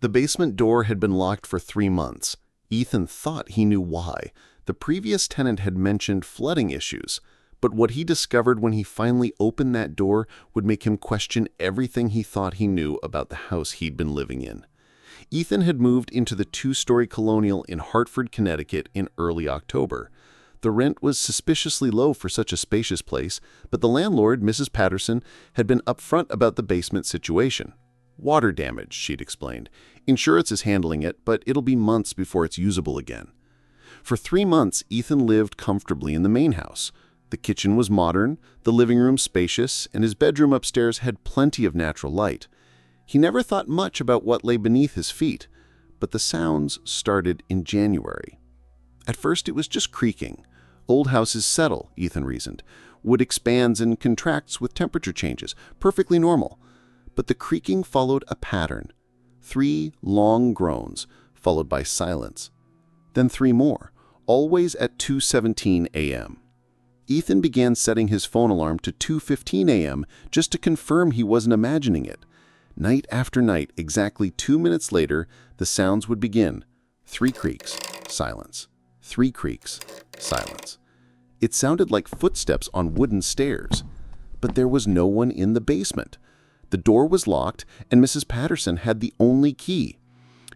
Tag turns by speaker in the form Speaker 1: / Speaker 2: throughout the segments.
Speaker 1: The basement door had been locked for 3 months. Ethan thought he knew why. The previous tenant had mentioned flooding issues, but what he discovered when he finally opened that door would make him question everything he thought he knew about the house he'd been living in. Ethan had moved into the 2-story colonial in Hartford, Connecticut in early October. The rent was suspiciously low for such a spacious place, but the landlord, Mrs. Patterson, had been upfront about the basement situation. Water damage, she'd explained. Insurance is handling it, but it'll be months before it's usable again. For 3 months, Ethan lived comfortably in the main house. The kitchen was modern, the living room spacious, and his bedroom upstairs had plenty of natural light. He never thought much about what lay beneath his feet, but the sounds started in January. At first, it was just creaking. Old houses settle, Ethan reasoned. Wood expands and contracts with temperature changes, perfectly normal. But the creaking followed a pattern. 3 long groans, followed by silence. Then 3 more, always at 2:17 a.m. Ethan began setting his phone alarm to 2:15 a.m. just to confirm he wasn't imagining it. Night after night, exactly 2 minutes later, the sounds would begin. 3 creaks, silence. 3 creaks, silence. It sounded like footsteps on wooden stairs. But there was no one in the basement. The door was locked, and Mrs. Patterson had the only key.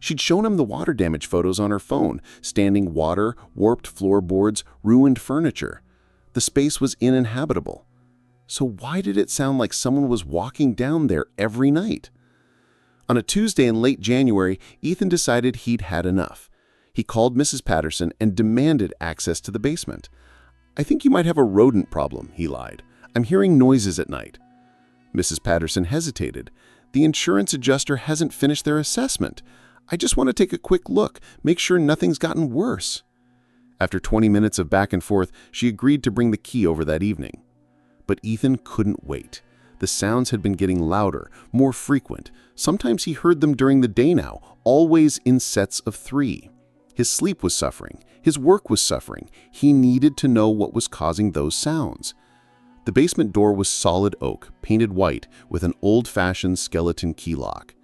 Speaker 1: She'd shown him the water damage photos on her phone, standing water, warped floorboards, ruined furniture. The space was uninhabitable. So why did it sound like someone was walking down there every night? On a Tuesday in late January, Ethan decided he'd had enough. He called Mrs. Patterson and demanded access to the basement. "I think you might have a rodent problem," he lied. "I'm hearing noises at night." Mrs. Patterson hesitated. "The insurance adjuster hasn't finished their assessment. I just want to take a quick look, make sure nothing's gotten worse." After 20 minutes of back and forth, she agreed to bring the key over that evening. But Ethan couldn't wait. The sounds had been getting louder, more frequent. Sometimes he heard them during the day now, always in sets of 3. His sleep was suffering. His work was suffering. He needed to know what was causing those sounds. The basement door was solid oak, painted white, with an old-fashioned skeleton key lock.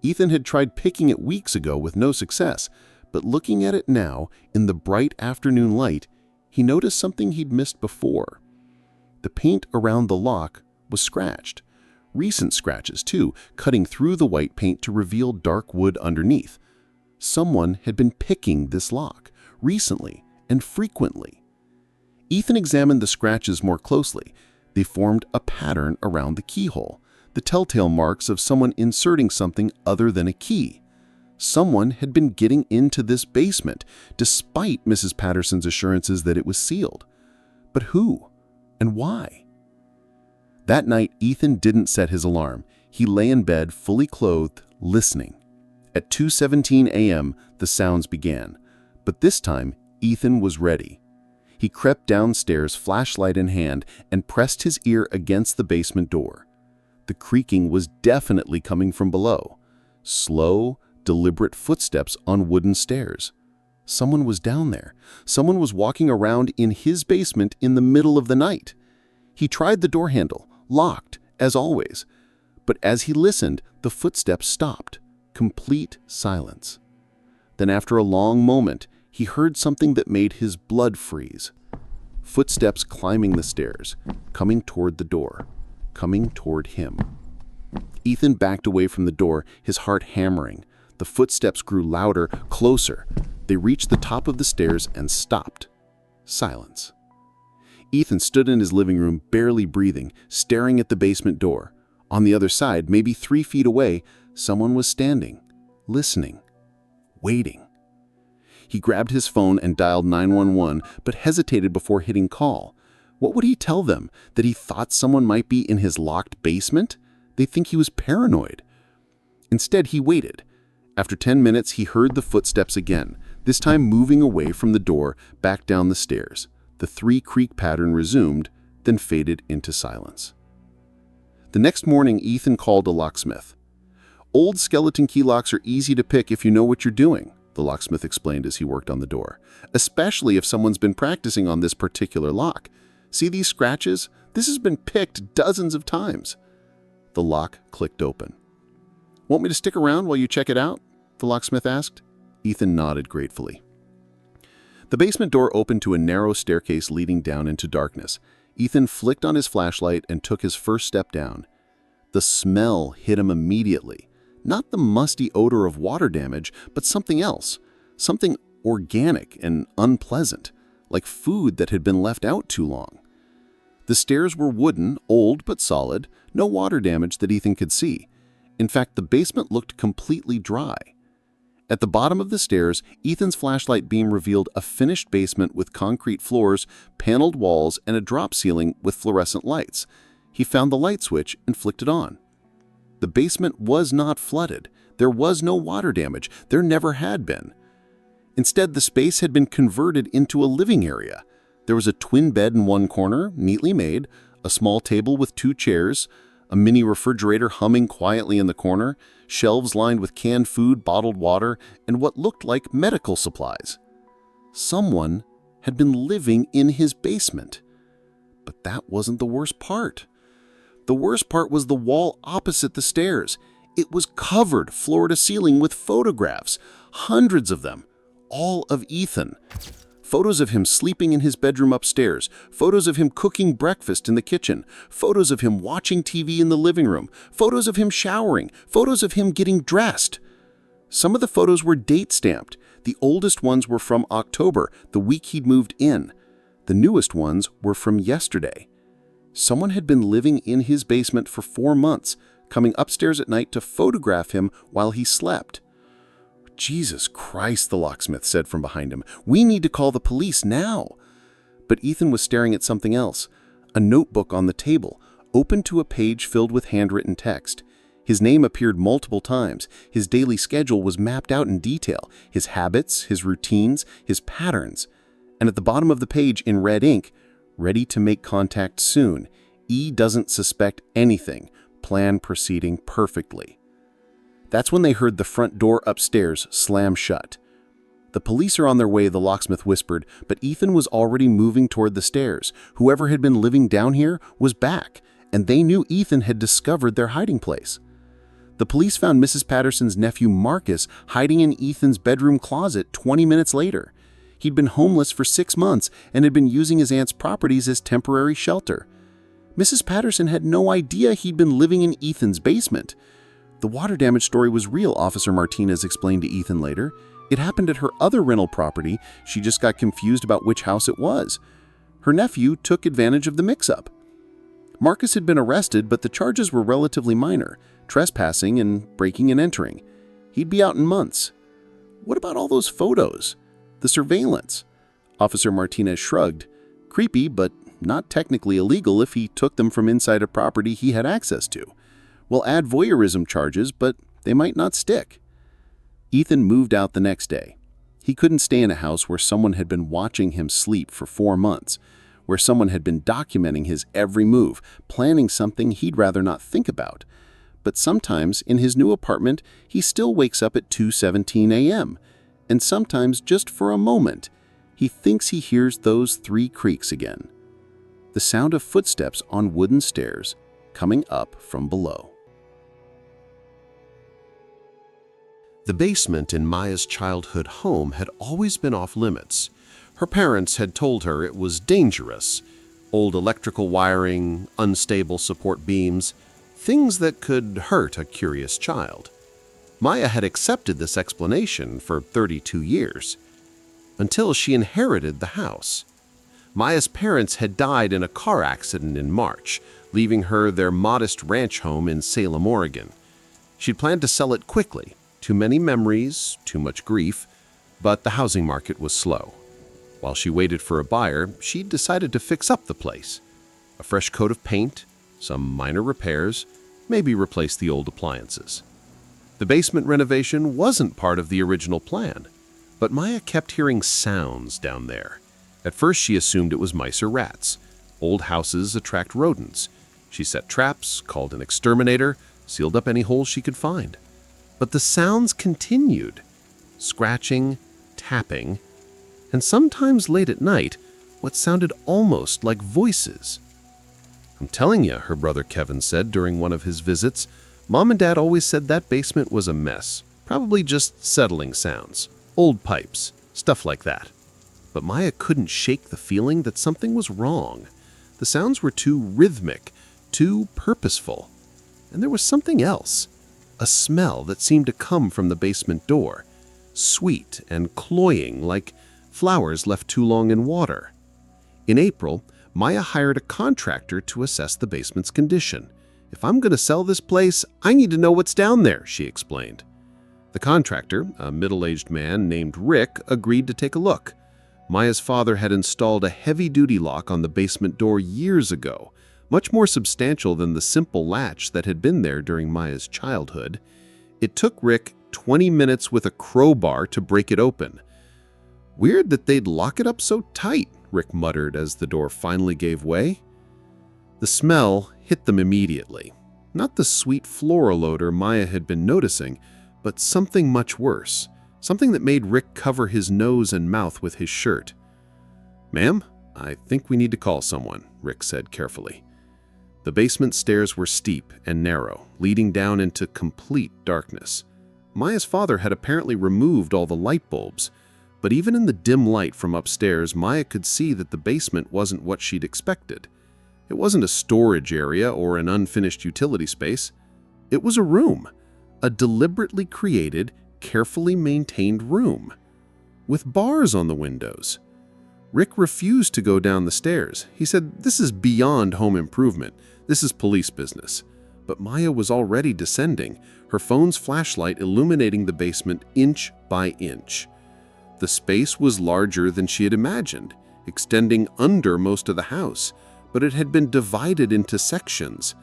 Speaker 1: Ethan had tried picking it weeks ago with no success, but looking at it now, in the bright afternoon light, he noticed something he'd missed before. The paint around the lock was scratched. Recent scratches, too, cutting through the white paint to reveal dark wood underneath. Someone had been picking this lock, recently and frequently. Ethan examined the scratches more closely. They formed a pattern around the keyhole, the telltale marks of someone inserting something other than a key. Someone had been getting into this basement, despite Mrs. Patterson's assurances that it was sealed. But who? And why? That night, Ethan didn't set his alarm. He lay in bed, fully clothed, listening. At 2:17 a.m., the sounds began. But this time, Ethan was ready. He crept downstairs, flashlight in hand, and pressed his ear against the basement door. The creaking was definitely coming from below. Slow, deliberate footsteps on wooden stairs. Someone was down there. Someone was walking around in his basement in the middle of the night. He tried the door handle, locked, as always. But as he listened, the footsteps stopped. Complete silence. Then after a long moment, he heard something that made his blood freeze. Footsteps climbing the stairs, coming toward the door, coming toward him. Ethan backed away from the door, his heart hammering. The footsteps grew louder, closer. They reached the top of the stairs and stopped. Silence. Ethan stood in his living room, barely breathing, staring at the basement door. On the other side, maybe 3 feet away, someone was standing, listening, waiting. He grabbed his phone and dialed 911, but hesitated before hitting call. What would he tell them? That he thought someone might be in his locked basement? They'd think he was paranoid. Instead, he waited. After 10 minutes, he heard the footsteps again, this time moving away from the door, back down the stairs. The 3 creak pattern resumed, then faded into silence. The next morning, Ethan called a locksmith. "Old skeleton key locks are easy to pick if you know what you're doing," the locksmith explained as he worked on the door, "especially if someone's been practicing on this particular lock. See these scratches? This has been picked dozens of times." The lock clicked open. "Want me to stick around while you check it out?" the locksmith asked. Ethan nodded gratefully. The basement door opened to a narrow staircase leading down into darkness. Ethan flicked on his flashlight and took his first step down. The smell hit him immediately. Not the musty odor of water damage, but something else. Something organic and unpleasant, like food that had been left out too long. The stairs were wooden, old but solid, no water damage that Ethan could see. In fact, the basement looked completely dry. At the bottom of the stairs, Ethan's flashlight beam revealed a finished basement with concrete floors, paneled walls, and a drop ceiling with fluorescent lights. He found the light switch and flicked it on. The basement was not flooded. There was no water damage. There never had been. Instead, the space had been converted into a living area. There was a twin bed in one corner, neatly made, a small table with 2 chairs, a mini refrigerator humming quietly in the corner, shelves lined with canned food, bottled water, and what looked like medical supplies. Someone had been living in his basement. But that wasn't the worst part. The worst part was the wall opposite the stairs. It was covered floor to ceiling with photographs, hundreds of them, all of Ethan. Photos of him sleeping in his bedroom upstairs, photos of him cooking breakfast in the kitchen, photos of him watching TV in the living room, photos of him showering, photos of him getting dressed. Some of the photos were date-stamped. The oldest ones were from October, the week he'd moved in. The newest ones were from yesterday. Someone had been living in his basement for 4 months, coming upstairs at night to photograph him while he slept. Jesus Christ, the locksmith said from behind him. We need to call the police now. But Ethan was staring at something else. A notebook on the table, open to a page filled with handwritten text. His name appeared multiple times. His daily schedule was mapped out in detail. His habits, his routines, his patterns. And at the bottom of the page in red ink, ready to make contact soon. E doesn't suspect anything. Plan proceeding perfectly. That's when they heard the front door upstairs slam shut. The police are on their way, the locksmith whispered, but Ethan was already moving toward the stairs. Whoever had been living down here was back, and they knew Ethan had discovered their hiding place. The police found Mrs. Patterson's nephew Marcus hiding in Ethan's bedroom closet 20 minutes later. He'd been homeless for 6 months and had been using his aunt's properties as temporary shelter. Mrs. Patterson had no idea he'd been living in Ethan's basement. The water damage story was real, Officer Martinez explained to Ethan later. It happened at her other rental property. She just got confused about which house it was. Her nephew took advantage of the mix-up. Marcus had been arrested, but the charges were relatively minor, trespassing and breaking and entering. He'd be out in months. What about all those photos? The surveillance? Officer Martinez shrugged. Creepy, but not technically illegal if he took them from inside a property he had access to. We'll add voyeurism charges, but they might not stick. Ethan moved out the next day. He couldn't stay in a house where someone had been watching him sleep for 4 months, where someone had been documenting his every move, planning something he'd rather not think about. But sometimes, in his new apartment, he still wakes up at 2:17 a.m., and sometimes, just for a moment, he thinks he hears those 3 creaks again. The sound of footsteps on wooden stairs coming up from below. The basement in Maya's childhood home had always been off limits. Her parents had told her it was dangerous. Old electrical wiring, unstable support beams, things that could hurt a curious child. Maya had accepted this explanation for 32 years, until she inherited the house. Maya's parents had died in a car accident in March, leaving her their modest ranch home in Salem, Oregon. She'd planned to sell it quickly. Too many memories, too much grief, but the housing market was slow. While she waited for a buyer, she decided to fix up the place. A fresh coat of paint, some minor repairs, maybe replace the old appliances. The basement renovation wasn't part of the original plan, but Maya kept hearing sounds down there. At first she assumed it was mice or rats. Old houses attract rodents. She set traps, called an exterminator, sealed up any holes she could find. But the sounds continued, scratching, tapping, and sometimes late at night, what sounded almost like voices. I'm telling you, her brother Kevin said during one of his visits, Mom and Dad always said that basement was a mess,
Speaker 2: Probably just settling sounds, old pipes, stuff like that. But Maya couldn't shake the feeling that something was wrong. The sounds were too rhythmic, too purposeful. And there was something else, a smell that seemed to come from the basement door, sweet and cloying like flowers left too long in water. In April, Maya hired a contractor to assess the basement's condition. "If I'm going to sell this place, I need to know what's down there," she explained. The contractor, a middle-aged man named Rick, agreed to take a look. Maya's father had installed a heavy-duty lock on the basement door years ago, much more substantial than the simple latch that had been there during Maya's childhood. It took Rick 20 minutes with a crowbar to break it open. "Weird that they'd lock it up so tight," Rick muttered as the door finally gave way. The smell hit them immediately. Not the sweet floral odor Maya had been noticing, but something much worse. Something that made Rick cover his nose and mouth with his shirt. "Ma'am, I think we need to call someone," Rick said carefully. The basement stairs were steep and narrow, leading down into complete darkness. Maya's father had apparently removed all the light bulbs, but even in the dim light from upstairs, Maya could see that the basement wasn't what she'd expected. It wasn't a storage area or an unfinished utility space. It was a room, a deliberately created, carefully maintained room, with bars on the windows. Rick refused to go down the stairs. He said, "This is beyond home improvement. This is police business." But Maya was already descending, her phone's flashlight illuminating the basement inch by inch. The space was larger than she had imagined, extending under most of the house, but it had been divided into sections.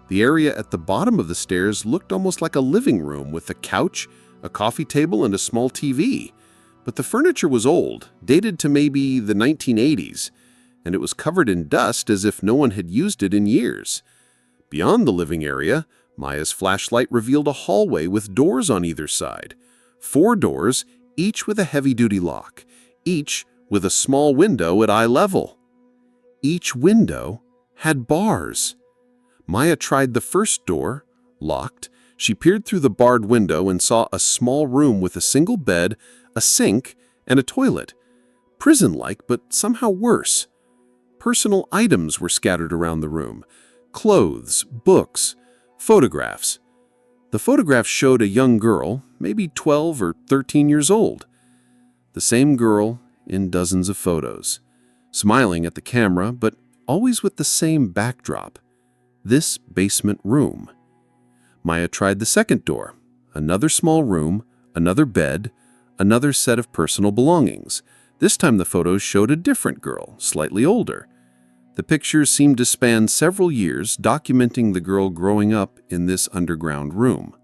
Speaker 2: The area at the bottom of the stairs looked almost like a living room with a couch, a coffee table, and a small TV. But the furniture was old, dated to maybe the 1980s, and it was covered in dust as if no one had used it in years. Beyond the living area, Maya's flashlight revealed a hallway with doors on either side. 4 doors, each with a heavy-duty lock, each with a small window at eye level. Each window had bars. Maya tried the first door, locked. She peered through the barred window and saw a small room with a single bed, a sink, and a toilet. Prison-like, but somehow worse. Personal items were scattered around the room. Clothes, books, photographs. The photographs showed a young girl, maybe 12 or 13 years old. The same girl in dozens of photos, smiling at the camera, but always with the same backdrop. This basement room. Maya tried the second door. Another small room, another bed, another set of personal belongings. This time the photos showed a different girl, slightly older. The pictures seemed to span several years, documenting the girl growing up in this underground room.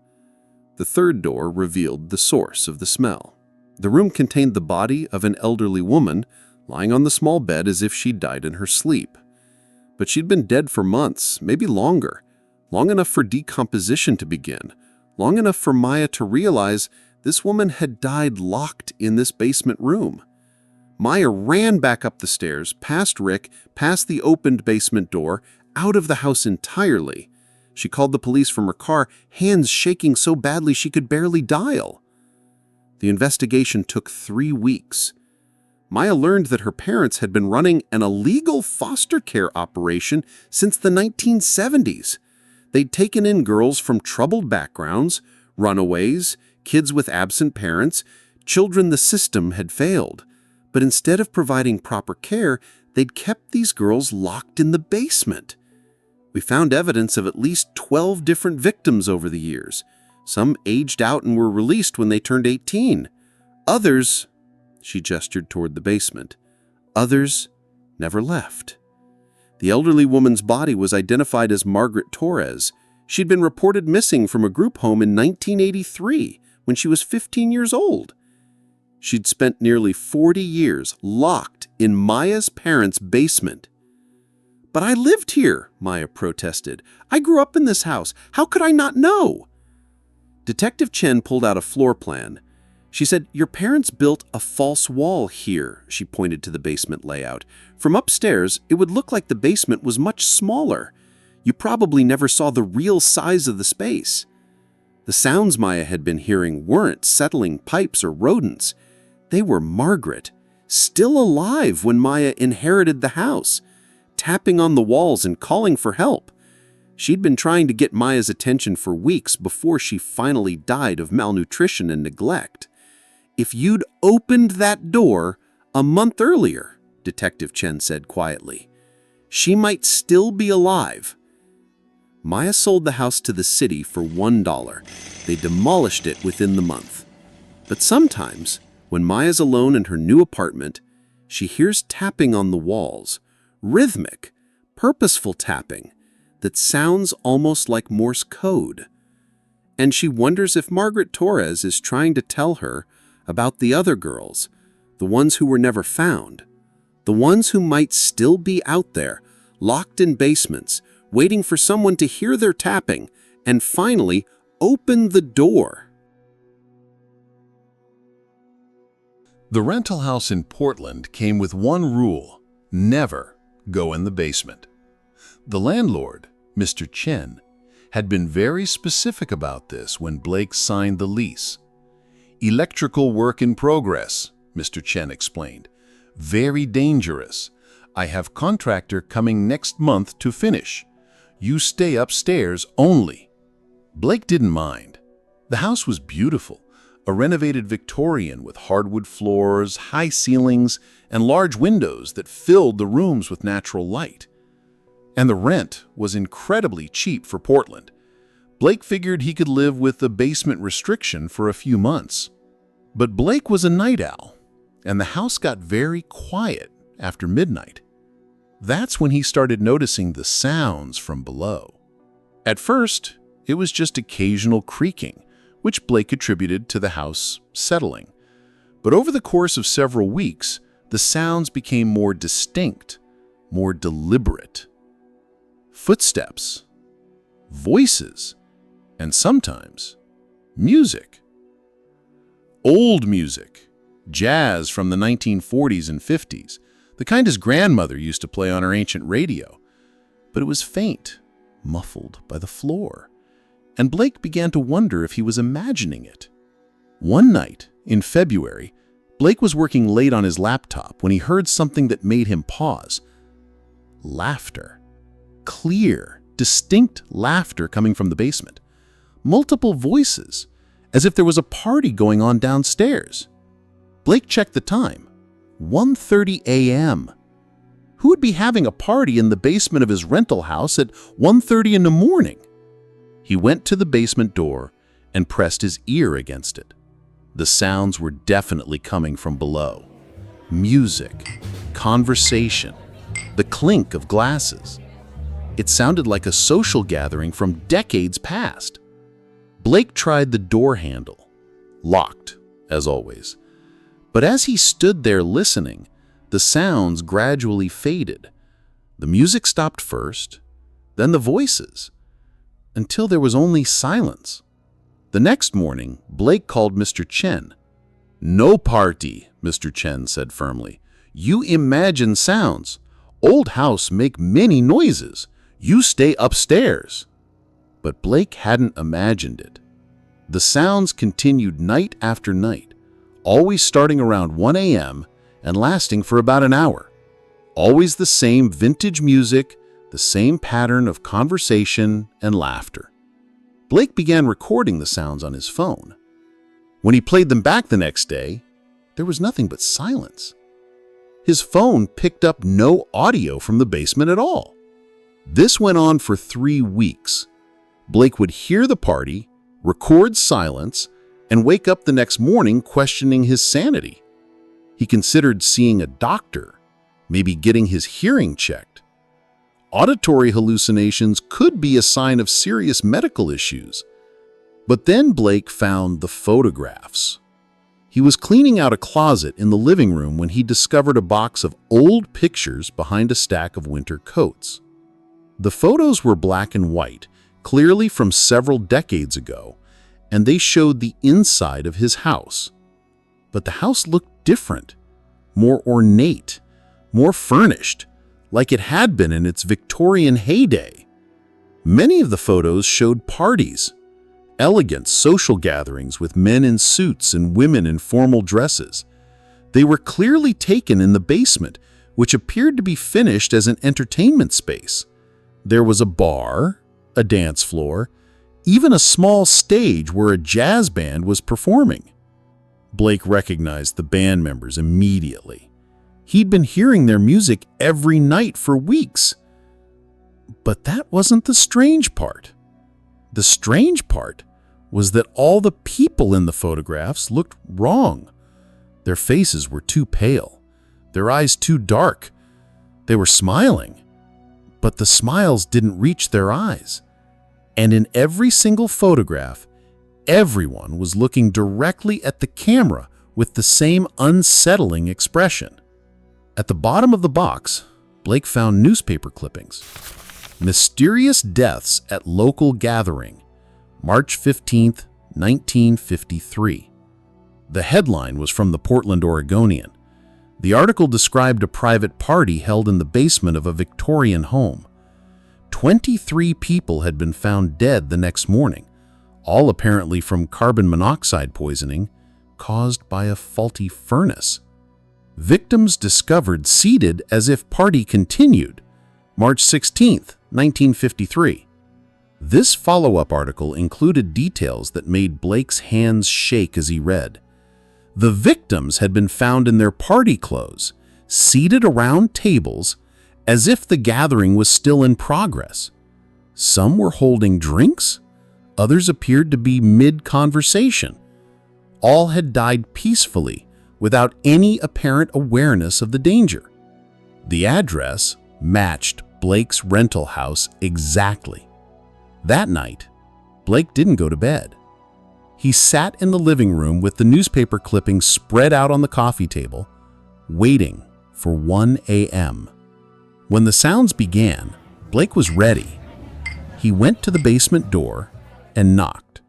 Speaker 2: The third door revealed the source of the smell. The room contained the body of an elderly woman, lying on the small bed as if she'd died in her sleep. But she'd been dead for months, maybe longer, long enough for decomposition to begin, long enough for Maya to realize this woman had died locked in this basement room. Maya ran back up the stairs, past Rick, past the opened basement door, out of the house entirely. She called the police from her car, hands shaking so badly she could barely dial. The investigation took 3 weeks. Maya learned that her parents had been running an illegal foster care operation since the 1970s. They'd taken in girls from troubled backgrounds, runaways, kids with absent parents, children the system had failed. But instead of providing proper care, they'd kept these girls locked in the basement. We found evidence of at least 12 different victims over the years. Some aged out and were released when they turned 18. Others, she gestured toward the basement, others never left. The elderly woman's body was identified as Margaret Torres. She'd been reported missing from a group home in 1983 when she was 15 years old. She'd spent nearly 40 years locked in Maya's parents' basement. "But I lived here," Maya protested. "I grew up in this house. How could I not know?" Detective Chen pulled out a floor plan. She said, "Your parents built a false wall here," she pointed to the basement layout. "From upstairs, it would look like the basement was much smaller. You probably never saw the real size of the space." The sounds Maya had been hearing weren't settling pipes or rodents. They were Margaret, still alive when Maya inherited the house, tapping on the walls and calling for help. She'd been trying to get Maya's attention for weeks before she finally died of malnutrition and neglect. "If you'd opened that door a month earlier," Detective Chen said quietly, "she might still be alive." Maya sold the house to the city for $1. They demolished it within the month. But sometimes, when Maya's alone in her new apartment, she hears tapping on the walls, rhythmic, purposeful tapping that sounds almost like Morse code. And she wonders if Margaret Torres is trying to tell her about the other girls, the ones who were never found, the ones who might still be out there, locked in basements, waiting for someone to hear their tapping and finally open the door.
Speaker 1: The rental house in Portland came with one rule: never go in the basement. The landlord, Mr. Chen, had been very specific about this when Blake signed the lease. "Electrical work in progress," Mr. Chen explained. "Very dangerous. I have contractor coming next month to finish. You stay upstairs only." Blake didn't mind. The house was beautiful, a renovated Victorian with hardwood floors, high ceilings, and large windows that filled the rooms with natural light. And the rent was incredibly cheap for Portland. Blake figured he could live with the basement restriction for a few months. But Blake was a night owl, and the house got very quiet after midnight. That's when he started noticing the sounds from below. At first, it was just occasional creaking, which Blake attributed to the house settling. But over the course of several weeks, the sounds became more distinct, more deliberate. Footsteps, voices, and sometimes music. Old music, jazz from the 1940s and 50s, the kind his grandmother used to play on her ancient radio. But it was faint, muffled by the floor, and Blake began to wonder if he was imagining it. One night, in February, Blake was working late on his laptop when he heard something that made him pause. Laughter. Clear, distinct laughter coming from the basement. Multiple voices, as if there was a party going on downstairs. Blake checked the time. 1:30 a.m. Who would be having a party in the basement of his rental house at 1:30 in the morning? He went to the basement door and pressed his ear against it. The sounds were definitely coming from below. Music, conversation, the clink of glasses. It sounded like a social gathering from decades past. Blake tried the door handle. Locked, as always. But as he stood there listening, the sounds gradually faded. The music stopped first, then the voices, until there was only silence. The next morning, Blake called Mr. Chen. "No party," Mr. Chen said firmly. "You imagine sounds. Old house make many noises. You stay upstairs." But Blake hadn't imagined it. The sounds continued night after night, always starting around 1 a.m. and lasting for about an hour. Always the same vintage music, the same pattern of conversation and laughter. Blake began recording the sounds on his phone. When he played them back the next day, there was nothing but silence. His phone picked up no audio from the basement at all. This went on for 3 weeks. Blake would hear the party, record silence, and wake up the next morning questioning his sanity. He considered seeing a doctor, maybe getting his hearing checked. Auditory hallucinations could be a sign of serious medical issues. But then Blake found the photographs. He was cleaning out a closet in the living room when he discovered a box of old pictures behind a stack of winter coats. The photos were black and white, clearly from several decades ago, and they showed the inside of his house. But the house looked different, more ornate, more furnished, like it had been in its Victorian heyday. Many of the photos showed parties,
Speaker 3: elegant social gatherings with men in suits and women in formal dresses. They were clearly taken in the basement, which appeared to be finished as an entertainment space. There was a bar, a dance floor, even a small stage where a jazz band was performing. Blake recognized the band members immediately. He'd been hearing their music every night for weeks. But that wasn't the strange part. The strange part was that all the people in the photographs looked wrong. Their faces were too pale, their eyes too dark. They were smiling, but the smiles didn't reach their eyes. And in every single photograph, everyone was looking directly at the camera with the same unsettling expression. At the bottom of the box, Blake found newspaper clippings. Mysterious deaths at local gathering, March 15, 1953. The headline was from the Portland Oregonian. The article described a private party held in the basement of a Victorian home. 23 people had been found dead the next morning, all apparently from carbon monoxide poisoning caused by a faulty furnace. Victims discovered seated as if party continued, March 16, 1953. This follow-up article included details that made Blake's hands shake as he read. The victims had been found in their party clothes, seated around tables, as if the gathering was still in progress. Some were holding drinks, others appeared to be mid-conversation. All had died peacefully, without any apparent awareness of the danger. The address matched Blake's rental house exactly. That night, Blake didn't go to bed. He sat in the living room with the newspaper clippings spread out on the coffee table, waiting for 1 a.m. When the sounds began, Blake was ready. He went to the basement door and knocked.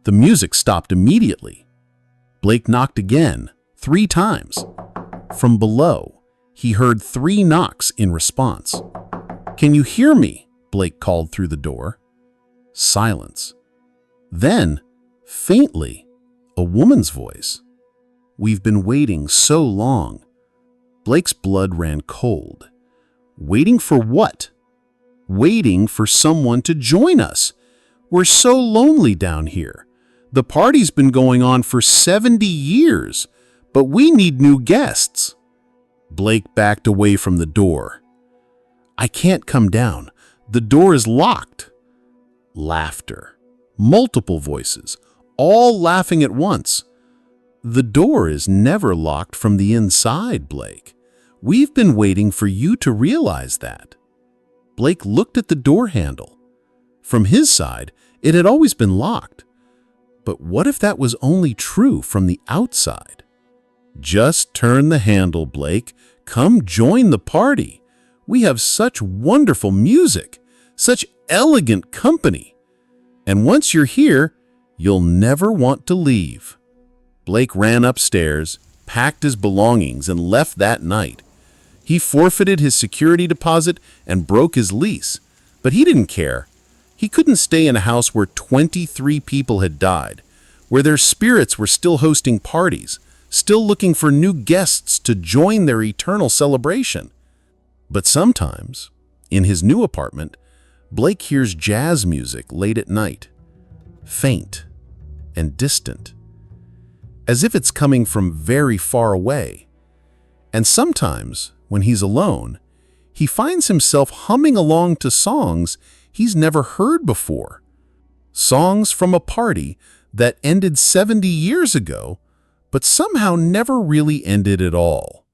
Speaker 3: The music stopped immediately. Blake knocked again, 3 times. From below, he heard 3 knocks in response. "Can you hear me?" Blake called through the door. Silence. Then, faintly, a woman's voice. "We've been waiting so long." Blake's blood ran cold. Waiting for what? Waiting for someone to join us. We're so lonely down here. The party's been going on for 70 years, but we need new guests. Blake backed away from the door. "I can't come down. The door is locked." Laughter. Multiple voices, all laughing at once. "The door is never locked from the inside, Blake. We've been waiting for you to realize that." Blake looked at the door handle. From his side, it had always been locked. But what if that was only true from the outside? "Just turn the handle, Blake. Come join the party. We have such wonderful music, such elegant company. And once you're here, you'll never want to leave." Blake ran upstairs, packed his belongings, and left that night. He forfeited his security deposit and broke his lease, but he didn't care. He couldn't stay in a house where 23 people had died, where their spirits were still hosting parties, still looking for new guests to join their eternal celebration. But sometimes, in his new apartment, Blake hears jazz music late at night, faint and distant, as if it's coming from very far away. And sometimes, when he's alone, he finds himself humming along to songs he's never heard before. Songs from a party that ended 70 years ago, but somehow never really ended at all.